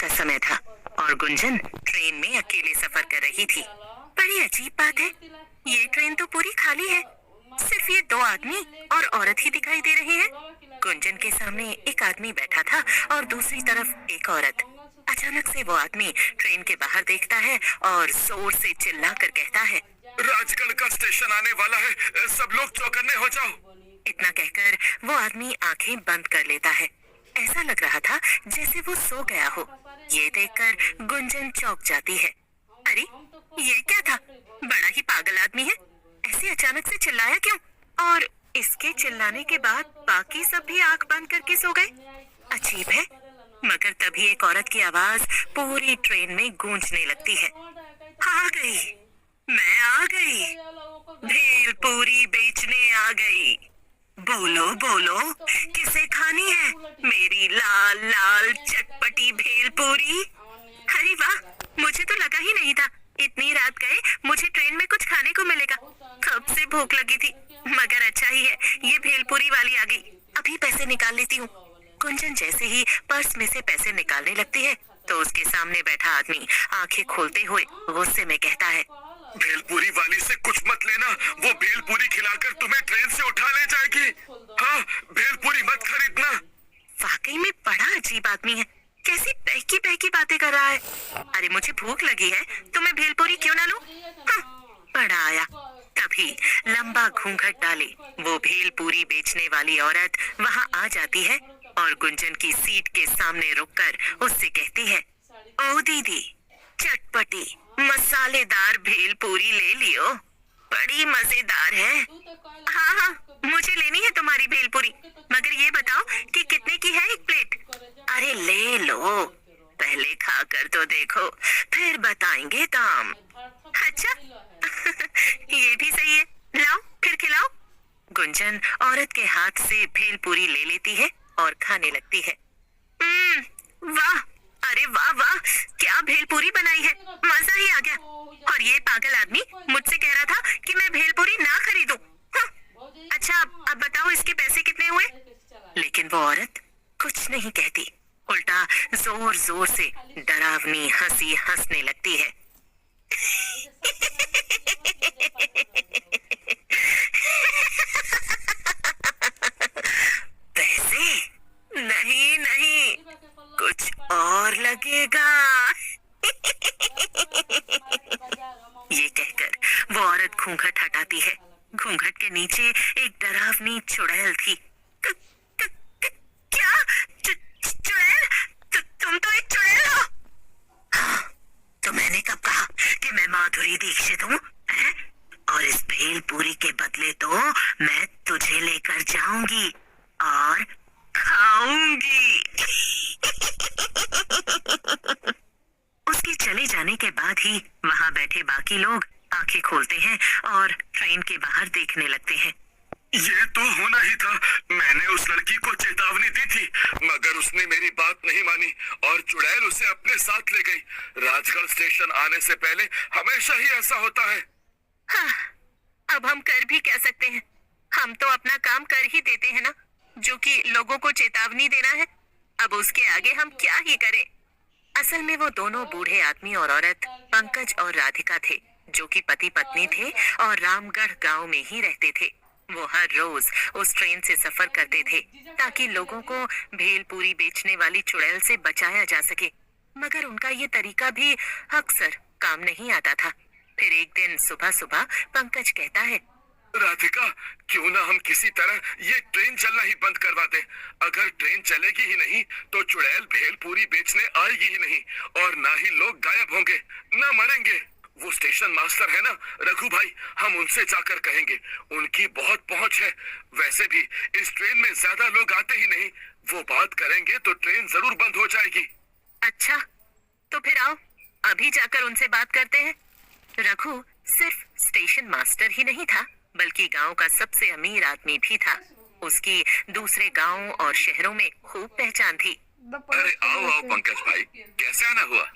का समय था और गुंजन ट्रेन में अकेले सफर कर रही थी। बड़ी अजीब बात है, ये ट्रेन तो पूरी खाली है। सिर्फ ये दो आदमी और औरत ही दिखाई दे रहे हैं। गुंजन के सामने एक आदमी बैठा था और दूसरी तरफ एक औरत। अचानक से वो आदमी ट्रेन के बाहर देखता है और जोर से चिल्ला कर कहता है, राजगढ़ का स्टेशन आने वाला है, सब लोग चौकन्ने हो जाओ। इतना कहकर वो आदमी आंखें बंद कर लेता है। ऐसा लग रहा था जैसे वो सो गया हो। ये देखकर गुंजन चौंक जाती है। अरे ये क्या था? बड़ा ही पागल आदमी है, ऐसे अचानक से चिल्लाया क्यों? और इसके चिल्लाने के बाद बाकी सब भी आंख बंद करके सो गए। अजीब है। मगर तभी एक औरत की आवाज पूरी ट्रेन में गूंजने लगती है। आ गई, मैं आ गई, भेलपूरी बेचने आ गई। बोलो बोलो, किसे खानी है मेरी लाल लाल चटपटी भेलपूरी? अरे वाह, मुझे तो लगा ही नहीं था इतनी रात गए मुझे ट्रेन में कुछ खाने को मिलेगा। कब से भूख लगी थी, मगर अच्छा ही है ये भेलपूरी वाली आ गई। अभी पैसे निकाल लेती हूँ। गुंजन जैसे ही पर्स में से पैसे निकालने लगती है तो उसके सामने बैठा आदमी आंखें खोलते हुए गुस्से में कहता है, भेलपूरी वाली से कुछ मत लेना, वो भेलपूरी खिलाकर तुम्हें ट्रेन से उठा ले जाएगी। हाँ, भेलपूरी मत खरीदना। वाकई में बड़ा अजीब आदमी है, कैसी बहकी बहकी बातें कर रहा है। अरे मुझे भूख लगी है तो मैं भेलपूरी क्यों ना लूं? हाँ, बड़ा आया। तभी लंबा घूंघट डाले वो भेलपूरी बेचने वाली औरत वहां आ जाती है और गुंजन की सीट के सामने रुककर उससे कहती है, ओ दीदी, चटपटी मसालेदार भेलपूरी ले लियो, बड़ी मजेदार है। हाँ हाँ, मुझे लेनी है तुम्हारी भेलपूरी, मगर ये बताओ कि कितने की है एक प्लेट? अरे ले लो, पहले खाकर तो देखो, फिर बताएंगे दाम। अच्छा ये भी सही है, लाओ फिर खिलाओ। गुंजन औरत के हाथ से भेलपूरी ले लेती है और खाने लगती है। वाह, अरे वाह वाह, क्या भेलपूरी बनाई है, मजा ही आ गया। और ये पागल आदमी मुझसे कह रहा था कि मैं भेलपूरी ना खरीदूं। अच्छा अब बताओ इसके पैसे कितने हुए? लेकिन वो औरत कुछ नहीं कहती, उल्टा जोर जोर से डरावनी हंसी हंसने लगती है। पैसे? नहीं नहीं, कुछ और लगेगा। ये कहकर वो औरत घूंघट हटाती है। घूंघट के नीचे एक डरावनी चुड़ैल थी। क्या? चुड़ैल? तुम तो एक चुड़ैल हो? हाँ, तो मैंने कब कहा कि मैं माधुरी दीक्षित हूँ? और इस भेलपूरी के बदले तो मैं तुझे लेकर जाऊंगी और खाऊंगी। उसके चले जाने के बाद ही वहां बैठे बाकी लोग आंखें खोलते हैं और ट्रेन के बाहर देखने लगते हैं। ये तो होना ही था, मैंने उस लड़की को चेतावनी दी थी, मगर उसने मेरी बात नहीं मानी और चुड़ैल उसे अपने साथ ले गई। राजगढ़ स्टेशन आने से पहले हमेशा ही ऐसा होता है। हाँ, अब हम कर भी क्या सकते हैं? हम तो अपना काम कर ही देते हैं ना, जो कि लोगों को चेतावनी देना है। अब उसके आगे हम क्या ही करें? असल में वो दोनों बूढ़े आदमी और औरत पंकज और राधिका थे, जो कि पति पत्नी थे और रामगढ़ गांव में ही रहते थे। वो हर रोज उस ट्रेन से सफर करते थे ताकि लोगों को भेलपूरी बेचने वाली चुड़ैल से बचाया जा सके, मगर उनका ये तरीका भी अक्सर काम नहीं आता था। फिर एक दिन सुबह सुबह पंकज कहता है, राधिका, क्यों ना हम किसी तरह ये ट्रेन चलना ही बंद करवा दें। अगर ट्रेन चलेगी ही नहीं तो चुड़ैल भेलपूरी बेचने आएगी ही नहीं और ना ही लोग गायब होंगे, ना मरेंगे। वो स्टेशन मास्टर है ना रघु भाई, हम उनसे जाकर कहेंगे, उनकी बहुत पहुंच है। वैसे भी इस ट्रेन में ज्यादा लोग आते ही नहीं, वो बात करेंगे तो ट्रेन जरूर बंद हो जाएगी। अच्छा, तो फिर आओ अभी जाकर उनसे बात करते हैं। रघु सिर्फ स्टेशन मास्टर ही नहीं था, बल्कि गांव का सबसे अमीर आदमी भी था। उसकी दूसरे गांवों और शहरों में खूब पहचान थी। अरे आओ आओ पंकज भाई, कैसे आना हुआ?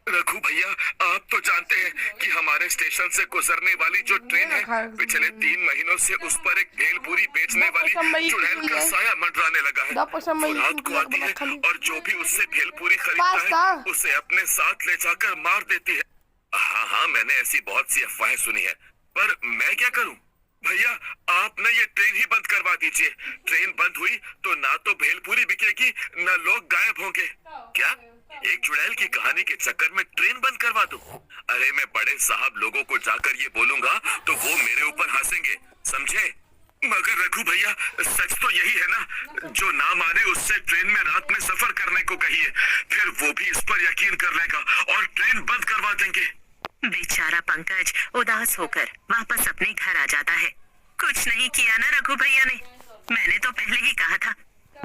रघु भैया, आप तो जानते हैं कि हमारे स्टेशन से गुजरने वाली जो ट्रेन है, पिछले 3 महीनों से उस पर एक भेलपूरी बेचने वाली चुड़ैल का साया मंडराने लगा है। वो रात को आती है और जो भी उससे भेलपूरी खरीदता है उसे अपने साथ ले जाकर मार देती है। हाँ हाँ, मैंने ऐसी बहुत सी अफवाहें सुनी है, पर मैं क्या करूं? भैया, आप ना ये ट्रेन ही बंद करवा दीजिए। ट्रेन बंद हुई तो ना तो भेलपूरी बिकेगी, ना लोग गायब होंगे। क्या एक चुड़ैल की कहानी के चक्कर में ट्रेन बंद करवा दूं? अरे मैं बड़े साहब लोगों को जाकर ये बोलूंगा तो वो मेरे ऊपर हंसेंगे, समझे? मगर रघु भैया, सच तो यही है ना, जो ना माने उससे ट्रेन में रात में सफर करने को कहिए, फिर वो भी इस पर यकीन कर लेगा और ट्रेन बंद करवा देंगे। बेचारा पंकज उदास होकर वापस अपने घर आ जाता है। कुछ नहीं किया ना रघु भैया ने, मैंने तो पहले ही कहा था।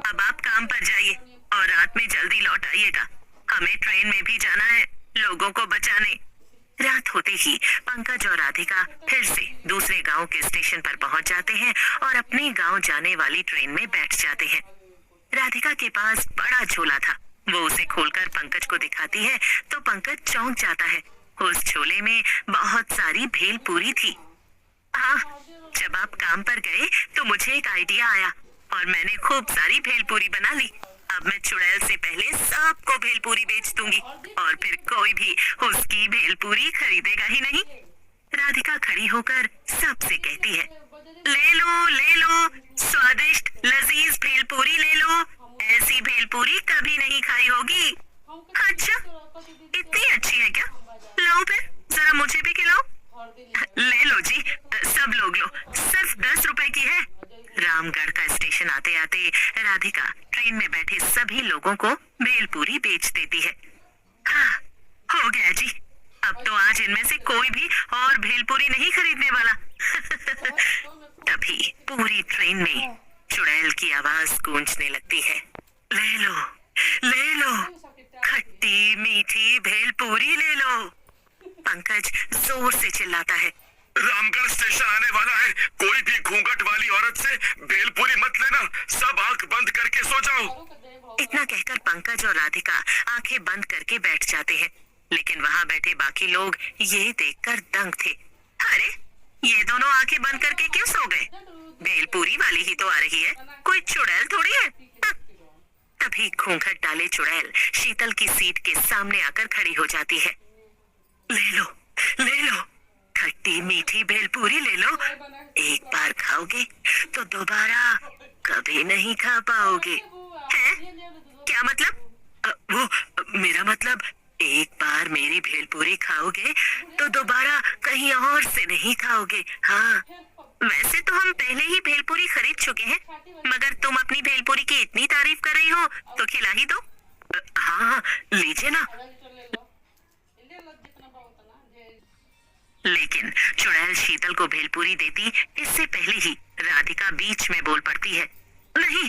अब आप काम पर जाइए और रात में जल्दी लौट आइएगा, हमें ट्रेन में भी जाना है लोगों को बचाने। रात होते ही पंकज और राधिका फिर से दूसरे गांव के स्टेशन पर पहुंच जाते हैं और अपने गांव जाने वाली ट्रेन में बैठ जाते हैं। राधिका के पास बड़ा झोला था, वो उसे खोलकर पंकज को दिखाती है तो पंकज चौंक जाता है। उस झोले में बहुत सारी भेलपूरी थी। हाँ, जब आप काम पर गए तो मुझे एक आइडिया आया और मैंने खूब सारी भेलपूरी बना ली। अब मैं चुड़ैल से पहले सबको भेलपूरी बेच दूंगी और फिर कोई भी उसकी भेलपूरी खरीदेगा ही नहीं। राधिका खड़ी होकर सबसे कहती है, ले लो, स्वादिष्ट लजीज भेलपूरी ले लो, ऐसी भेलपूरी कभी नहीं खाई होगी। अच्छा, इतनी अच्छी है क्या? लाओ फिर, जरा मुझे भी खिलाओ। ले लो जी, सब लोग लो, सिर्फ 10 रुपए की है। रामगढ़ का स्टेशन आते आते राधिका ट्रेन में बैठे सभी लोगों को भेलपूरी बेच देती है। हाँ, हो गया जी, अब तो आज इनमें से कोई भी और भेलपूरी नहीं खरीदने वाला। तभी पूरी ट्रेन में चुड़ैल की आवाज गूंजने लगती है, ले लो, खट्टी मीठी भेलपूरी ले लो। पंकज जोर से चिल्लाता है, रामगढ़ स्टेशन आने वाला है, कोई भी घूंघट वाली औरत से भेलपूरी मत लेना, सब आंख बंद करके सो जाओ। इतना कहकर पंकज और राधिका आंखें बंद करके बैठ जाते हैं, लेकिन वहां बैठे बाकी लोग ये देखकर दंग थे। अरे, ये दोनों आंखें बंद करके क्यों सो गए? भेलपूरी वाली ही तो आ रही है, कोई चुड़ैल थोड़ी है। तभी घूंघट डाले चुड़ैल शीतल की सीट के सामने आकर खड़ी हो जाती है। ले लो, खट्टी मीठी भेलपूरी ले लो, एक बार खाओगे तो दोबारा कभी नहीं खा पाओगे। हैं? क्या मतलब? वो मेरा मतलब, एक बार मेरी भेलपूरी खाओगे तो दोबारा कहीं और से नहीं खाओगे। हाँ, वैसे तो हम पहले ही भेलपूरी खरीद चुके हैं, मगर तुम अपनी भेलपूरी की इतनी तारीफ कर रही हो तो खिला ही दो। हाँ, लीजिए ना। लेकिन चुड़ैल शीतल को भेलपूरी देती इससे पहले ही राधिका बीच में बोल पड़ती है, नहीं,